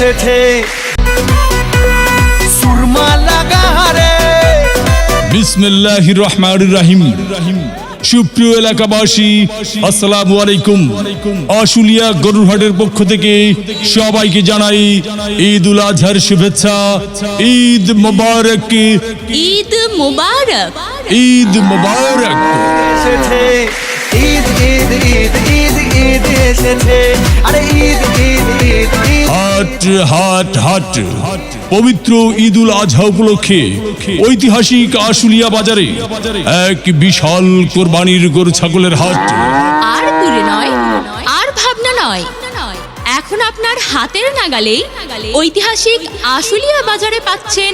এসেছে সুরমা লাগা রে। বিসমিল্লাহির রহমানির রহিম। সুপ্রিয় এলাকাবাসী, আসসালামু আলাইকুম। আশুলিয়া গরুরহাটের পক্ষ থেকে সবাইকে জানাই ঈদ উল আজহার শুভেচ্ছা। ঈদ মোবারক, ঈদ মুবারক, ঈদ মোবারক। এসেছে ঈদ ঈদ ঈদ ঈদ ঈদ এসেছে, আরে ঈদ ঈদ ঈদ ঈদ। হাট হাট হাট পবিত্র ঈদ উল আজহা উপলক্ষে ঐতিহাসিক আশুলিয়া বাজারে এক বিশাল কোরবানির গরু ছাগলের হাট। আর দূরে নয়, আর ভাবনা নয়, এখন আপনার হাতের নাগালেই ঐতিহাসিক আশুলিয়া বাজারে পাচ্ছেন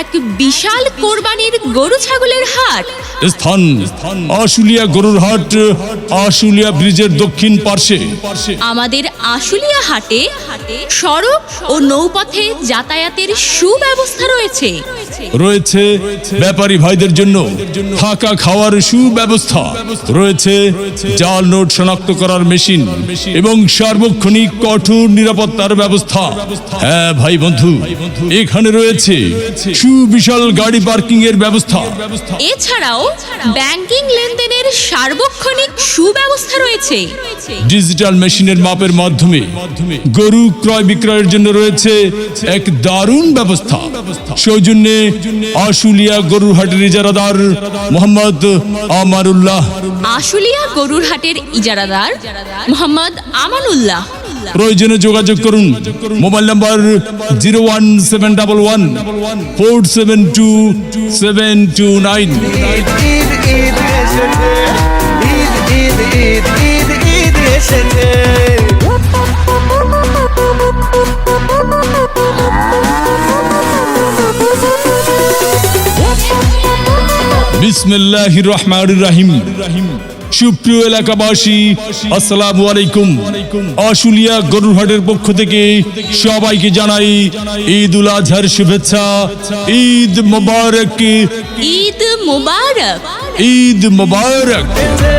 এক বিশাল কোরবানির গরু ছাগলের হাট। স্থান আশুলিয়া গরুর হাট, আশুলিয়া ব্রিজের দক্ষিণ পার্শ্বে। আমাদের আশুলিয়া হাটে সড়ক ও নৌপথে যাতায়াতের সুব্যবস্থা রয়েছে। রয়েছে ব্যাপারী ভাইদের জন্য থাকা খাওয়ার সুব্যবস্থা, রয়েছে জাল নোট শনাক্ত করার মেশিন এবং সার্বক্ষণিক কঠোর নিরাপত্তার ব্যবস্থা। হ্যাঁ ভাই বন্ধু, এখানে রয়েছে সুবিশাল গাড়ি পার্কিং এর ব্যবস্থা। এছাড়াও ব্যাংকিং লেনদেনের সার্বক্ষণিক সুব্যবস্থা রয়েছে। ডিজিটাল মেশিনের মাপের মাধ্যমে গরু ক্রয় বিক্রয়ের জন্য রয়েছে এক দারুণ ব্যবস্থা। সৌজন্যে আশুলিয়া গরুর হাটের ইজারাদার মোহাম্মদ আমানুল্লাহ। আশুলিয়া গরুর হাটের ইজারাদার মোহাম্মদ আমানুল্লাহ। প্রয়োজনে যোগাযোগ করুন। Mobile number 01711 472 729। ঈদ ঈদ ঈদ এসেছে, ঈদ ঈদ ঈদ ঈদ ঈদ এসেছে। বিসমিল্লাহির রহমানির রহিম। সুপ্রিয় এলাকাবাসী, আসসালামু আলাইকুম। আশুলিয়া গরুরহাটের পক্ষ থেকে সবাইকে জানাই ঈদ উল আজহার শুভেচ্ছা। ঈদ মোবারক, ঈদ মুবারক। ঈদ মোবারক। এসেছে